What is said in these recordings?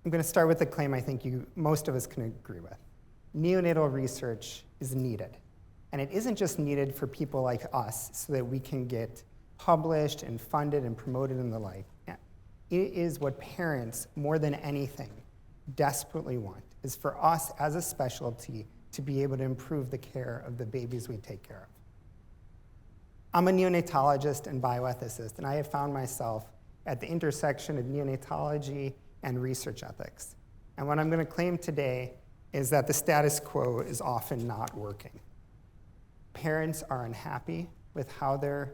I'm going to start with a claim I think most of us can agree with. Neonatal research is needed. And it isn't just needed for people like us so that we can get published and funded and promoted and the like. It is what parents, more than anything, desperately want, is for us as a specialty to be able to improve the care of the babies we take care of. I'm a neonatologist and bioethicist, and I have found myself at the intersection of neonatology and research ethics. And what I'm going to claim today is that the status quo is often not working. Parents are unhappy with how they're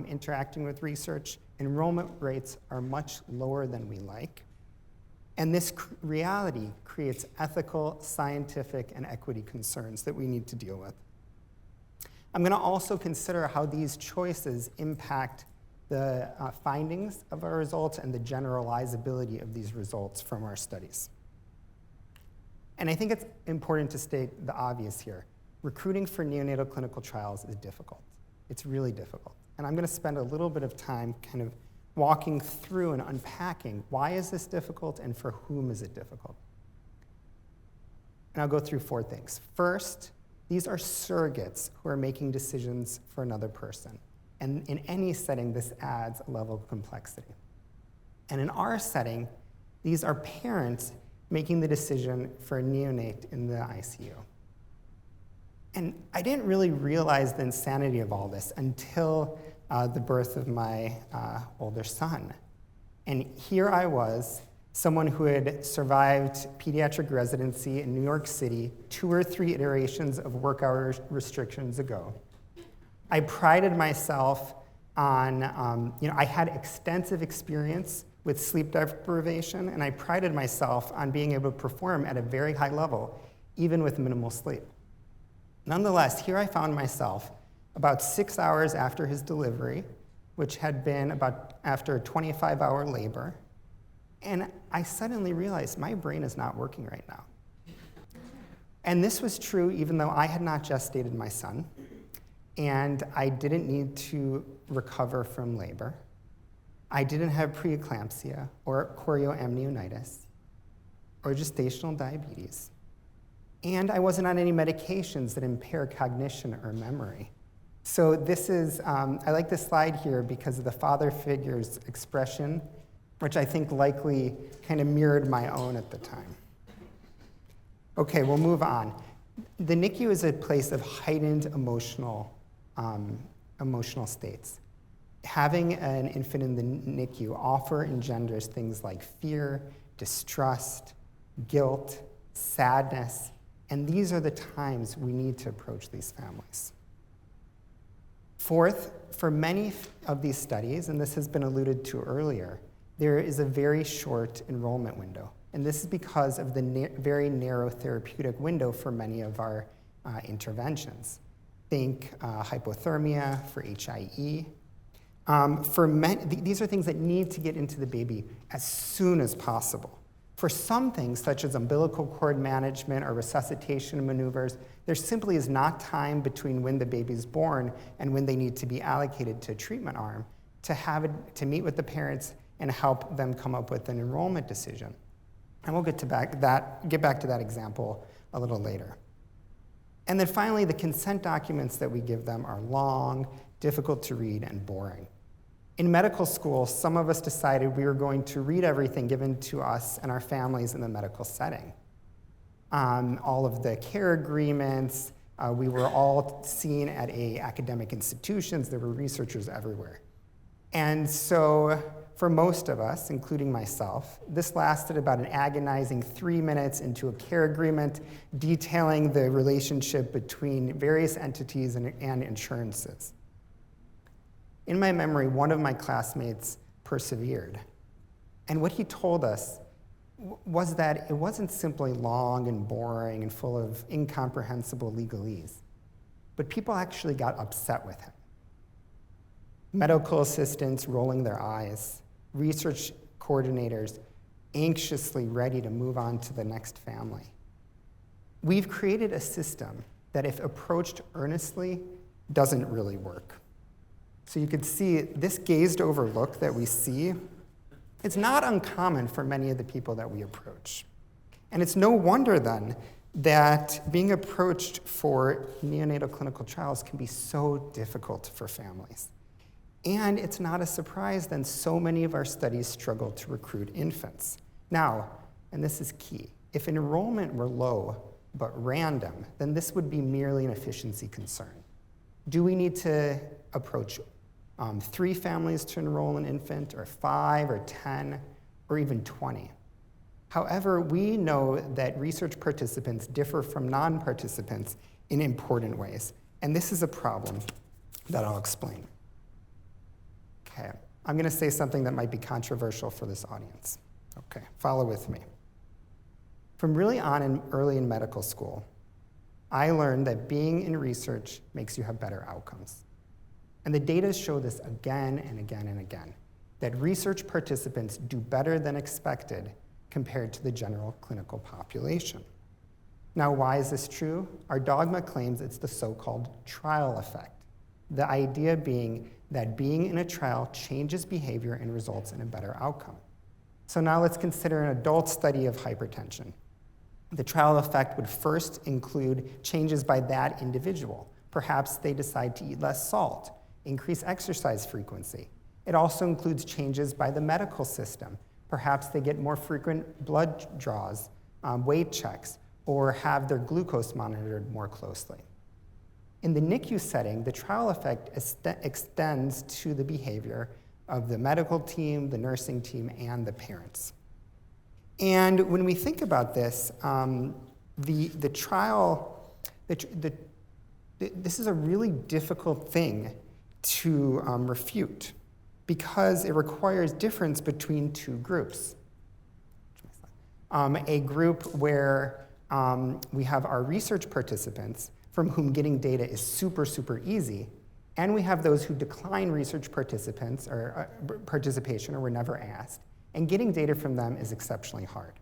interacting with research. Enrollment rates are much lower than we like. And this reality creates ethical, scientific, and equity concerns that we need to deal with. I'm going to also consider how these choices impact the findings of our results and the generalizability of these results from our studies. And I think it's important to state the obvious here. Recruiting for neonatal clinical trials is difficult. It's really difficult. And I'm going to spend a little bit of time kind of walking through and unpacking why is this difficult and for whom is it difficult. And I'll go through 4 things. First, these are surrogates who are making decisions for another person. And in any setting, this adds a level of complexity. And in our setting, these are parents making the decision for a neonate in the ICU. And I didn't really realize the insanity of all this until the birth of my older son. And here I was, someone who had survived pediatric residency in New York City 2 or 3 iterations of work hour restrictions ago. I prided myself on, I had extensive experience with sleep deprivation, and I prided myself on being able to perform at a very high level, even with minimal sleep. Nonetheless, here I found myself about 6 hours after his delivery, which had been about after a 25-hour labor, and I suddenly realized my brain is not working right now. And this was true even though I had not gestated my son, and I didn't need to recover from labor. I didn't have preeclampsia or chorioamnionitis or gestational diabetes. And I wasn't on any medications that impair cognition or memory. So this is, I like this slide here because of the father figure's expression, which I think likely kind of mirrored my own at the time. Okay, we'll move on. The NICU is a place of heightened emotional states. Having an infant in the NICU often engenders things like fear, distrust, guilt, sadness, and these are the times we need to approach these families. Fourth, for many of these studies, and this has been alluded to earlier, there is a very short enrollment window. And this is because of the very narrow therapeutic window for many of our interventions. Think hypothermia for HIE. These are things that need to get into the baby as soon as possible. For some things, such as umbilical cord management or resuscitation maneuvers, there simply is not time between when the baby's born and when they need to be allocated to a treatment arm to meet with the parents and help them come up with an enrollment decision. And we'll get back to that example a little later. And then finally, the consent documents that we give them are long, difficult to read, and boring. In medical school, some of us decided we were going to read everything given to us and our families in the medical setting. All of the care agreements, we were all seen at academic institutions. There were researchers everywhere. And so for most of us, including myself, this lasted about an agonizing 3 minutes into a care agreement detailing the relationship between various entities and insurances. In my memory, one of my classmates persevered. And what he told us was that it wasn't simply long and boring and full of incomprehensible legalese, but people actually got upset with him. Medical assistants rolling their eyes, research coordinators anxiously ready to move on to the next family. We've created a system that, if approached earnestly, doesn't really work. So you could see this gazed over look that we see It's not uncommon for many of the people that we approach. And it's no wonder then that being approached for neonatal clinical trials can be so difficult for families. And it's not a surprise then so many of our studies struggle to recruit infants. Now, and this is key, if enrollment were low but random, then this would be merely an efficiency concern. Do we need to approach 3 families to enroll an infant, or 5, or 10, or even 20? However, we know that research participants differ from non-participants in important ways, and this is a problem that I'll explain. Okay, I'm going to say something that might be controversial for this audience. Okay, follow with me. From really on early in medical school, I learned that being in research makes you have better outcomes. And the data show this again and again and again, that research participants do better than expected compared to the general clinical population. Now, why is this true? Our dogma claims it's the so-called trial effect, the idea being that being in a trial changes behavior and results in a better outcome. So now let's consider an adult study of hypertension. The trial effect would first include changes by that individual. Perhaps they decide to eat less salt, increase exercise frequency. It also includes changes by the medical system. Perhaps they get more frequent blood draws, weight checks, or have their glucose monitored more closely. In the NICU setting, the trial effect extends to the behavior of the medical team, the nursing team, and the parents. And when we think about this, the trial, this is a really difficult thing to refute because it requires difference between 2 groups. A group where we have our research participants from whom getting data is super, super easy, and we have those who decline research participants or participation or were never asked, and getting data from them is exceptionally hard.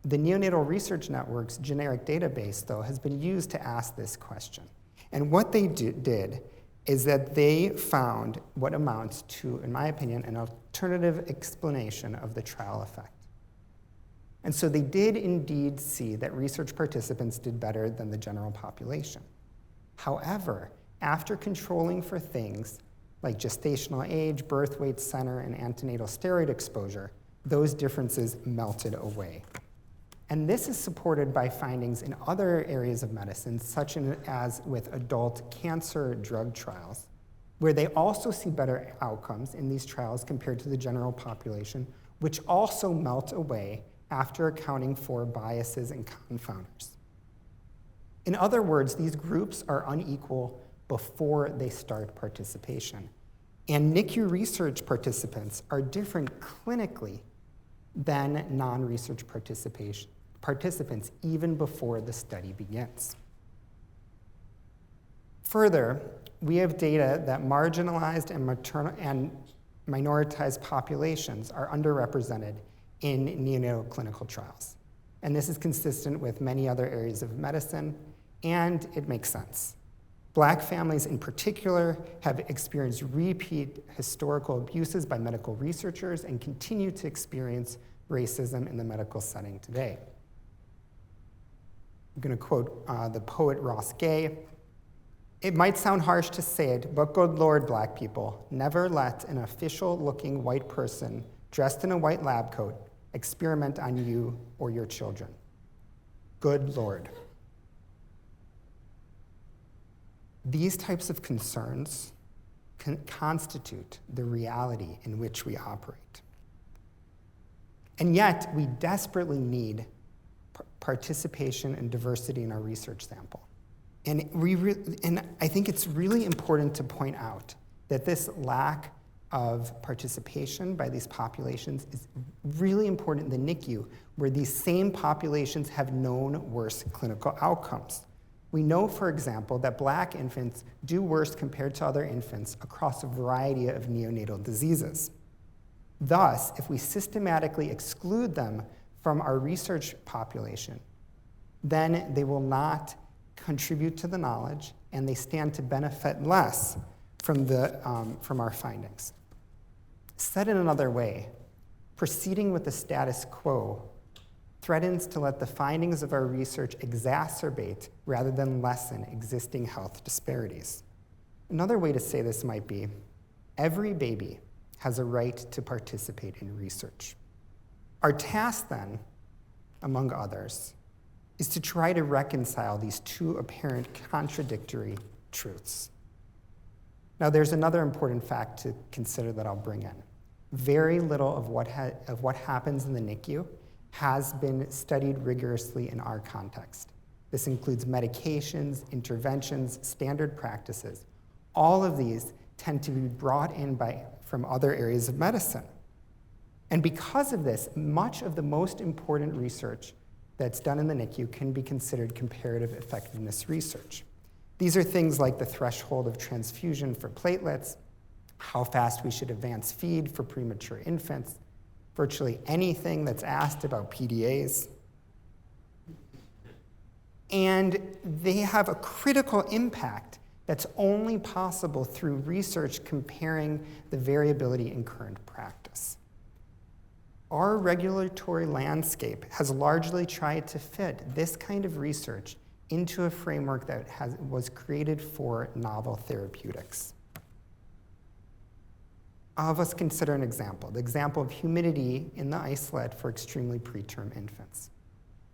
The Neonatal Research Network's generic database, though, has been used to ask this question. And what they did is that they found what amounts to, in my opinion, an alternative explanation of the trial effect. And so they did indeed see that research participants did better than the general population. However, after controlling for things like gestational age, birth weight center, and antenatal steroid exposure, those differences melted away. And this is supported by findings in other areas of medicine, such as with adult cancer drug trials, where they also see better outcomes in these trials compared to the general population, which also melt away after accounting for biases and confounders. In other words, these groups are unequal before they start participation. And NICU research participants are different clinically than non-research participants even before the study begins. Further, we have data that marginalized and minoritized populations are underrepresented in neonatal clinical trials. And this is consistent with many other areas of medicine, and it makes sense. Black families in particular have experienced repeat historical abuses by medical researchers and continue to experience racism in the medical setting today. I'm going to quote the poet Ross Gay. "It might sound harsh to say it, but good Lord, Black people, never let an official-looking white person dressed in a white lab coat experiment on you or your children. Good Lord." These types of concerns can constitute the reality in which we operate. And yet, we desperately need participation and diversity in our research sample. And I think it's really important to point out that this lack of participation by these populations is really important in the NICU, where these same populations have known worse clinical outcomes. We know, for example, that Black infants do worse compared to other infants across a variety of neonatal diseases. Thus, if we systematically exclude them from our research population, then they will not contribute to the knowledge, and they stand to benefit less from our findings. Said in another way, proceeding with the status quo threatens to let the findings of our research exacerbate rather than lessen existing health disparities. Another way to say this might be, every baby has a right to participate in research. Our task then, among others, is to try to reconcile these two apparent contradictory truths. Now, there's another important fact to consider that I'll bring in. Very little of what happens in the NICU has been studied rigorously in our context. This includes medications, interventions, standard practices. All of these tend to be brought in from other areas of medicine. And because of this, much of the most important research that's done in the NICU can be considered comparative effectiveness research. These are things like the threshold of transfusion for platelets, how fast we should advance feed for premature infants, virtually anything that's asked about PDAs. And they have a critical impact that's only possible through research comparing the variability in current practice. Our regulatory landscape has largely tried to fit this kind of research into a framework that was created for novel therapeutics. I'll have us consider an example, the example of humidity in the isolate for extremely preterm infants.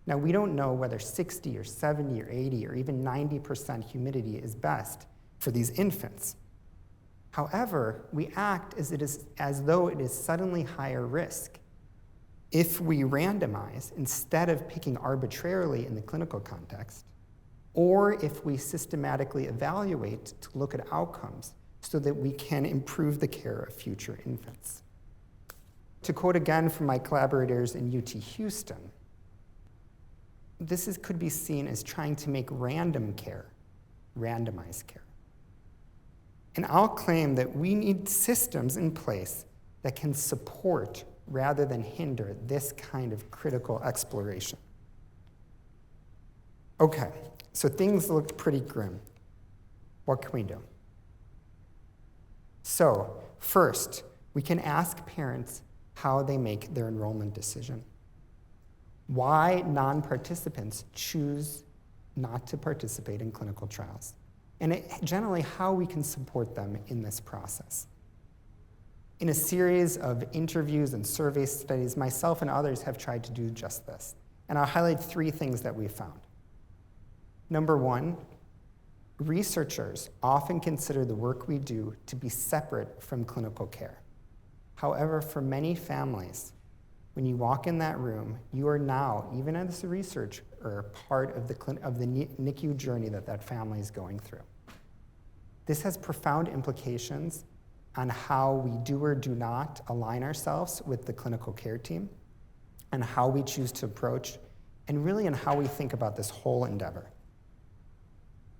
Now, we don't know whether 60 or 70 or 80 or even 90% humidity is best for these infants. However, we act as though it is suddenly higher risk if we randomize instead of picking arbitrarily in the clinical context, or if we systematically evaluate to look at outcomes so that we can improve the care of future infants. To quote again from my collaborators in UT Houston, this could be seen as trying to make random care randomized care. And I'll claim that we need systems in place that can support rather than hinder this kind of critical exploration. Okay, so things look pretty grim. What can we do? So, first, we can ask parents how they make their enrollment decision. Why non-participants choose not to participate in clinical trials, and generally how we can support them in this process. In a series of interviews and survey studies, myself and others have tried to do just this, and I'll highlight 3 things that we found. Number 1, researchers often consider the work we do to be separate from clinical care. However, for many families, when you walk in that room, you are now, even as a researcher, part of the NICU journey that family is going through. This has profound implications on how we do or do not align ourselves with the clinical care team, and how we choose to approach, and really on how we think about this whole endeavor.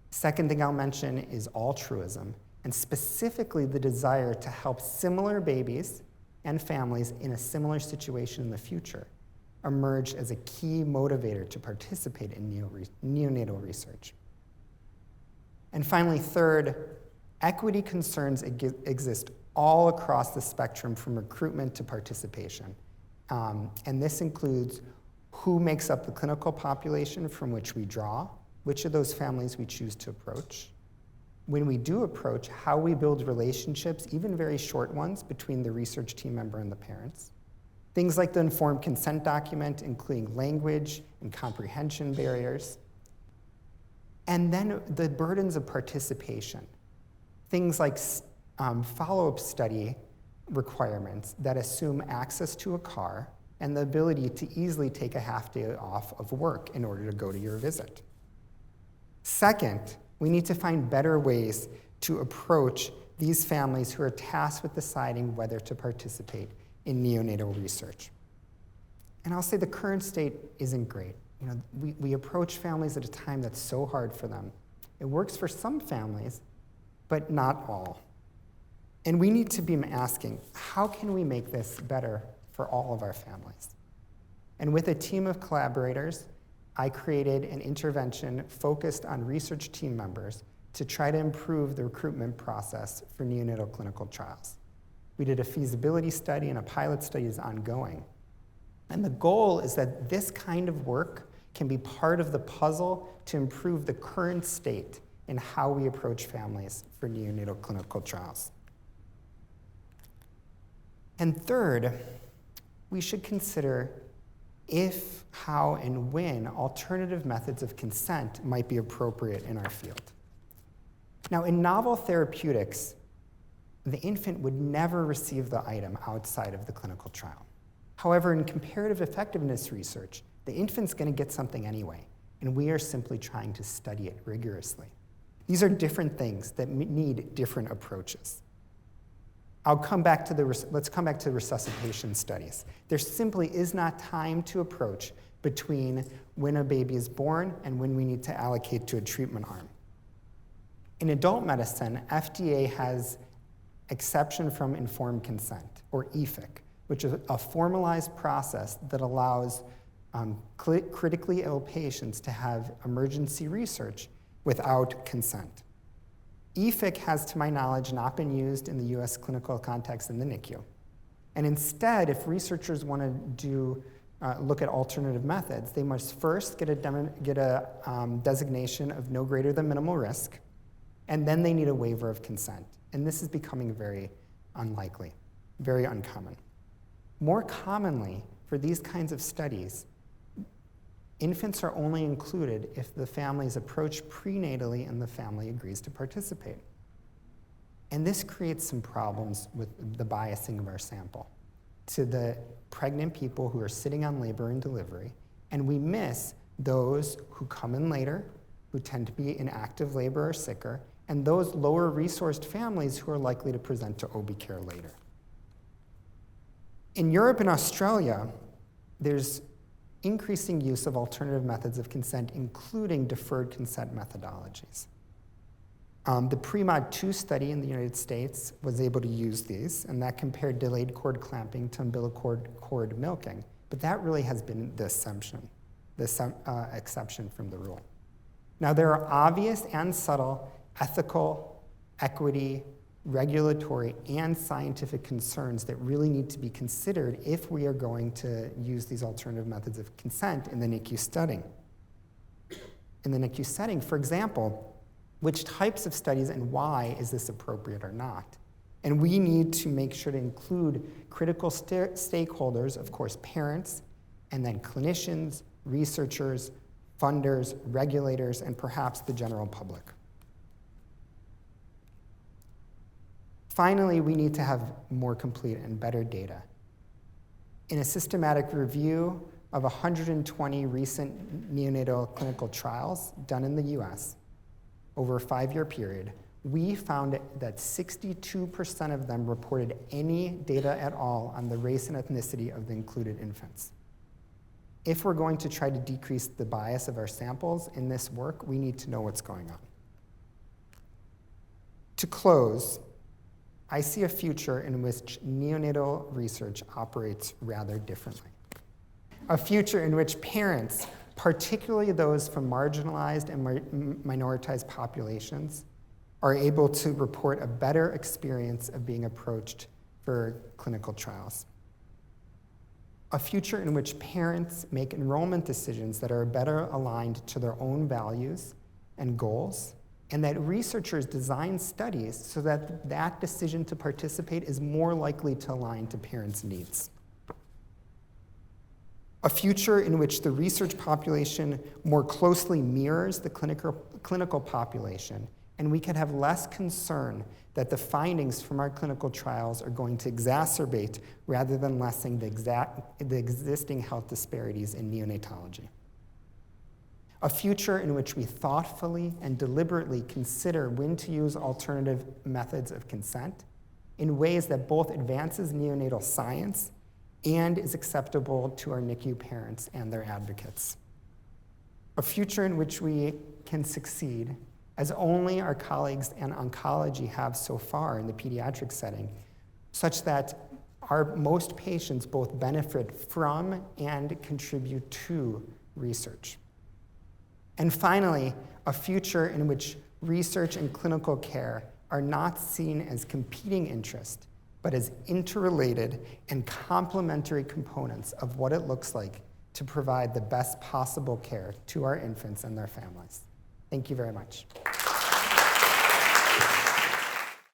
Second thing I'll mention is altruism, and specifically the desire to help similar babies and families in a similar situation in the future emerge as a key motivator to participate in neonatal research. And finally, third, equity concerns exist all across the spectrum from recruitment to participation. And this includes who makes up the clinical population from which we draw, which of those families we choose to approach. When we do approach, how we build relationships, even very short ones, between the research team member and the parents. Things like the informed consent document, including language and comprehension barriers. And then the burdens of participation. Things like follow-up study requirements that assume access to a car and the ability to easily take a half day off of work in order to go to your visit. Second, we need to find better ways to approach these families who are tasked with deciding whether to participate in neonatal research. And I'll say the current state isn't great. We approach families at a time that's so hard for them. It works for some families, but not all. And we need to be asking, how can we make this better for all of our families? And with a team of collaborators, I created an intervention focused on research team members to try to improve the recruitment process for neonatal clinical trials. We did a feasibility study, and a pilot study is ongoing. And the goal is that this kind of work can be part of the puzzle to improve the current state in how we approach families for neonatal clinical trials. And third, we should consider if, how, and when alternative methods of consent might be appropriate in our field. Now, in novel therapeutics, the infant would never receive the item outside of the clinical trial. However, in comparative effectiveness research, the infant's going to get something anyway, and we are simply trying to study it rigorously. These are different things that need different approaches. Let's come back to resuscitation studies. There simply is not time to approach between when a baby is born and when we need to allocate to a treatment arm. In adult medicine, FDA has exception from informed consent, or EFIC, which is a formalized process that allows critically ill patients to have emergency research without consent. EFIC has, to my knowledge, not been used in the US clinical context in the NICU. And instead, if researchers want to look at alternative methods, they must first get a designation of no greater than minimal risk, and then they need a waiver of consent. And this is becoming very unlikely, very uncommon. More commonly, for these kinds of studies, infants are only included if the family is approached prenatally and the family agrees to participate. And this creates some problems with the biasing of our sample to the pregnant people who are sitting on labor and delivery, and we miss those who come in later, who tend to be in active labor or sicker, and those lower resourced families who are likely to present to OB care later. In Europe and Australia, there's increasing use of alternative methods of consent, including deferred consent methodologies. The PREMOD 2 study in the United States was able to use these, and that compared delayed cord clamping to umbilical cord milking, but that really has been the exception from the rule. Now, there are obvious and subtle ethical, equity, regulatory, and scientific concerns that really need to be considered if we are going to use these alternative methods of consent in the NICU setting. In the NICU setting, for example, which types of studies and why is this appropriate or not? And we need to make sure to include critical stakeholders, of course, parents, and then clinicians, researchers, funders, regulators, and perhaps the general public. Finally, we need to have more complete and better data. In a systematic review of 120 recent neonatal clinical trials done in the US over a 5-year period, we found that 62% of them reported any data at all on the race and ethnicity of the included infants. If we're going to try to decrease the bias of our samples in this work, we need to know what's going on. To close, I see a future in which neonatal research operates rather differently. A future in which parents, particularly those from marginalized and minoritized populations, are able to report a better experience of being approached for clinical trials. A future in which parents make enrollment decisions that are better aligned to their own values and goals, and that researchers design studies so that that decision to participate is more likely to align to parents' needs. A future in which the research population more closely mirrors the clinical population, and we can have less concern that the findings from our clinical trials are going to exacerbate rather than lessen the existing health disparities in neonatology. A future in which we thoughtfully and deliberately consider when to use alternative methods of consent in ways that both advances neonatal science and is acceptable to our NICU parents and their advocates. A future in which we can succeed, as only our colleagues in oncology have so far in the pediatric setting, such that our most patients both benefit from and contribute to research. And finally, a future in which research and clinical care are not seen as competing interests, but as interrelated and complementary components of what it looks like to provide the best possible care to our infants and their families. Thank you very much.